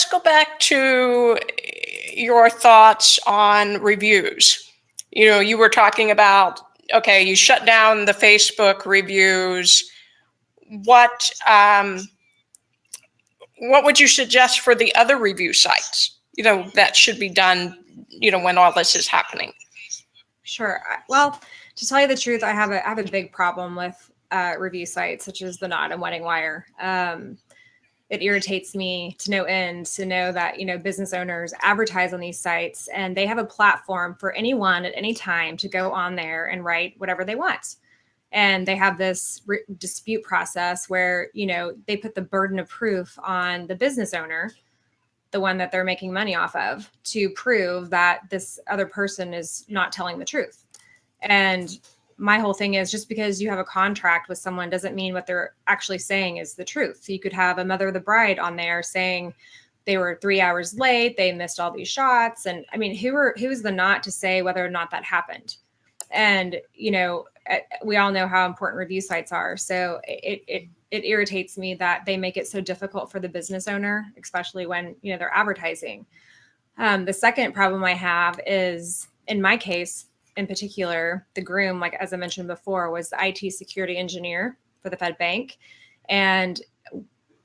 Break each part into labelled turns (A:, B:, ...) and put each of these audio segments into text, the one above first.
A: let's go back to your thoughts on reviews. You were talking about, okay, you shut down the Facebook reviews. What what would you suggest for the other review sites, that should be done, when all this is happening?
B: Sure. Well, to tell you the truth, I have a big problem with review sites such as The Knot and Wedding Wire. It irritates me to no end to know that, business owners advertise on these sites and they have a platform for anyone at any time to go on there and write whatever they want. And they have this dispute process where, they put the burden of proof on the business owner, the one that they're making money off of, to prove that this other person is not telling the truth. And my whole thing is, just because you have a contract with someone doesn't mean what they're actually saying is the truth. You could have a mother of the bride on there saying they were 3 hours late, they missed all these shots. And I mean, who's the Knot to say whether or not that happened? And, we all know how important review sites are. So it irritates me that they make it so difficult for the business owner, especially when, they're advertising. The second problem I have is, in my case, in particular, the groom, like as I mentioned before, was the IT security engineer for the Fed Bank. And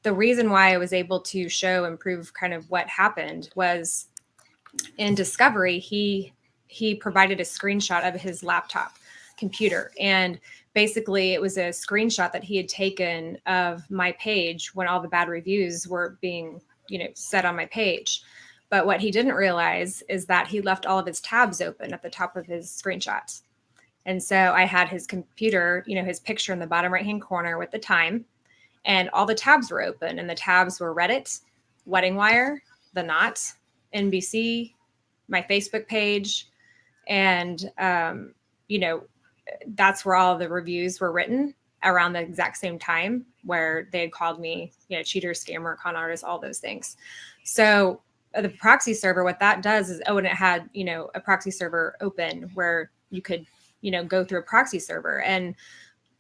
B: the reason why I was able to show and prove kind of what happened was, in discovery, he provided a screenshot of his laptop computer. And basically it was a screenshot that he had taken of my page when all the bad reviews were being, set on my page. But what he didn't realize is that he left all of his tabs open at the top of his screenshots. And so I had his computer, his picture in the bottom right-hand corner with the time, and all the tabs were open. And the tabs were Reddit, Wedding Wire, The Knot, NBC, my Facebook page. And, that's where all the reviews were written around the exact same time, where they had called me, cheater, scammer, con artist, all those things. So the proxy server, what that does is, and it had, a proxy server open where you could, go through a proxy server. And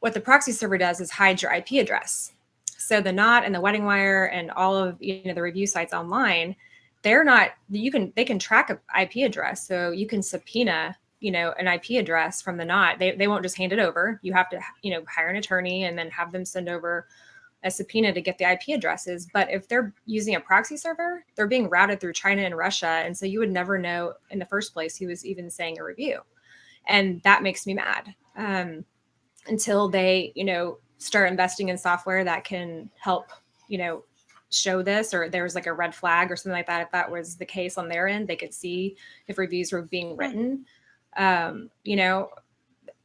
B: what the proxy server does is hide your IP address. So the Knot and the Wedding Wire and all of, the review sites online, they can track an IP address. So you can subpoena, an IP address from the Knot. They won't just hand it over. You have to, hire an attorney and then have them send over a subpoena to get the IP addresses. But if they're using a proxy server, they're being routed through China and Russia. And so you would never know in the first place who was even saying a review. And that makes me mad, until they, start investing in software that can help, show this, or there was like a red flag or something like that. If that was the case on their end, they could see if reviews were being written.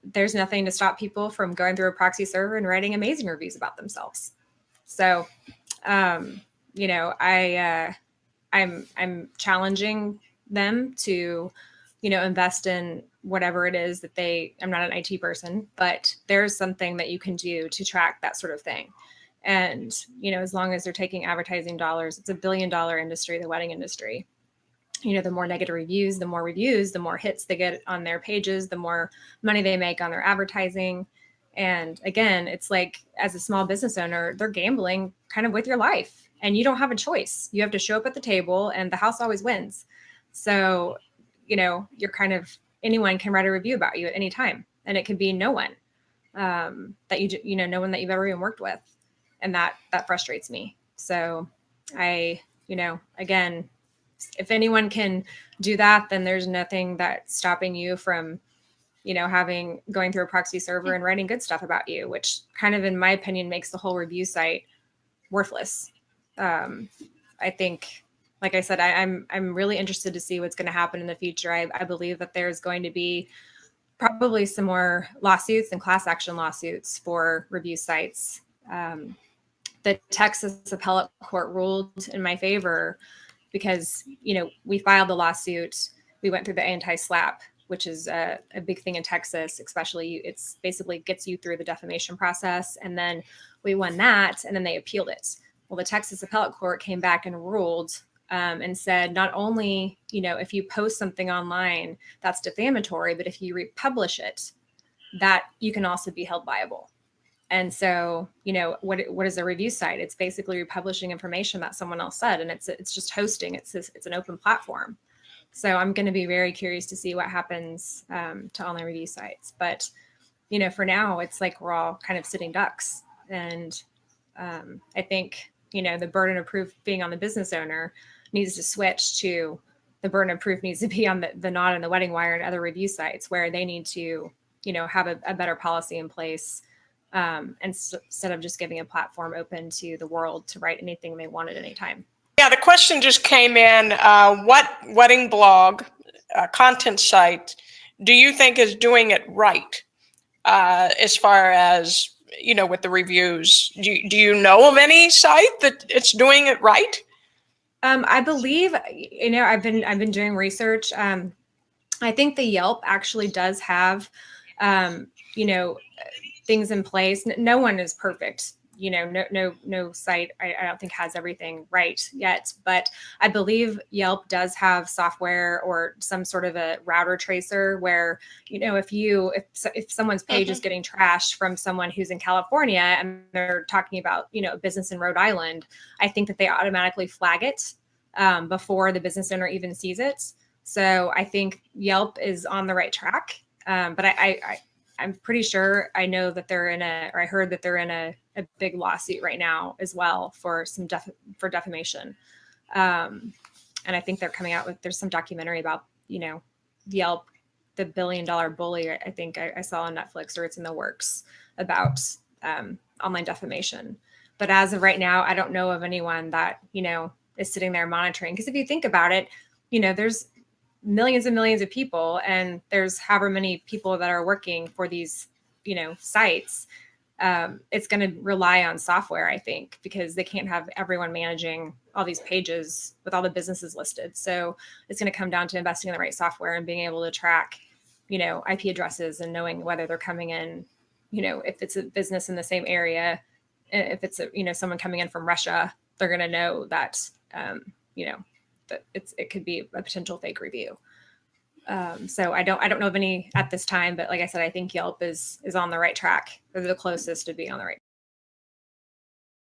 B: There's nothing to stop people from going through a proxy server and writing amazing reviews about themselves. So, I'm challenging them to, invest in whatever it is that I'm not an IT person, but there's something that you can do to track that sort of thing. And, as long as they're taking advertising dollars, it's $1 billion industry, the wedding industry. The more negative reviews, the more hits they get on their pages, the more money they make on their advertising. And again, it's like, as a small business owner, they're gambling kind of with your life, and you don't have a choice. You have to show up at the table, and the house always wins. So, you're kind of, anyone can write a review about you at any time, and it can be no one that no one that you've ever even worked with. And that frustrates me. So again, if anyone can do that, then there's nothing that's stopping you from, going through a proxy server and writing good stuff about you, which kind of, in my opinion, makes the whole review site worthless. I think, like I said, I'm really interested to see what's going to happen in the future. I believe that there's going to be probably some more lawsuits and class action lawsuits for review sites. The Texas appellate court ruled in my favor because, we filed the lawsuit. We went through the anti-SLAPP, which is a big thing in Texas, especially. It's basically gets you through the defamation process. And then we won that, and then they appealed it. Well, the Texas appellate court came back and ruled and said, not only, if you post something online that's defamatory, but if you republish it, that you can also be held liable. And so, what is a review site? It's basically republishing information that someone else said, and it's just hosting. It's an open platform. So I'm going to be very curious to see what happens to online review sites. But for now, it's like we're all kind of sitting ducks, and I think the burden of proof being on the business owner needs to switch to the burden of proof needs to be on the Knot and the Wedding Wire and other review sites, where they need to have a better policy in place. Instead of just giving a platform open to the world to write anything they want at any time.
A: Yeah, the question just came in. What wedding blog content site do you think is doing it right as far as, with the reviews? Do you know of any site that it's doing it right?
B: I believe, I've been doing research. I think the Yelp actually does have, things in place. No one is perfect. No site I don't think has everything right yet, but I believe Yelp does have software or some sort of a router tracer where, if someone's page is getting trashed from someone who's in California and they're talking about, a business in Rhode Island, I think that they automatically flag it before the business owner even sees it. So I think Yelp is on the right track. But I'm pretty sure I know that I heard that they're in a big lawsuit right now as well for for defamation. And I think they're coming out there's some documentary about, Yelp, the $1 billion bully, I think I saw on Netflix, or it's in the works, about online defamation. But as of right now, I don't know of anyone that, is sitting there monitoring. Because if you think about it, there's millions and millions of people, and there's however many people that are working for these, sites. It's going to rely on software, I think, because they can't have everyone managing all these pages with all the businesses listed. So it's going to come down to investing in the right software and being able to track, IP addresses and knowing whether they're coming in, if it's a business in the same area, if it's someone coming in from Russia, they're going to know that, that it could be a potential fake review. So I don't know of any at this time, but like I said, I think Yelp is on the right track, or the closest to being on the right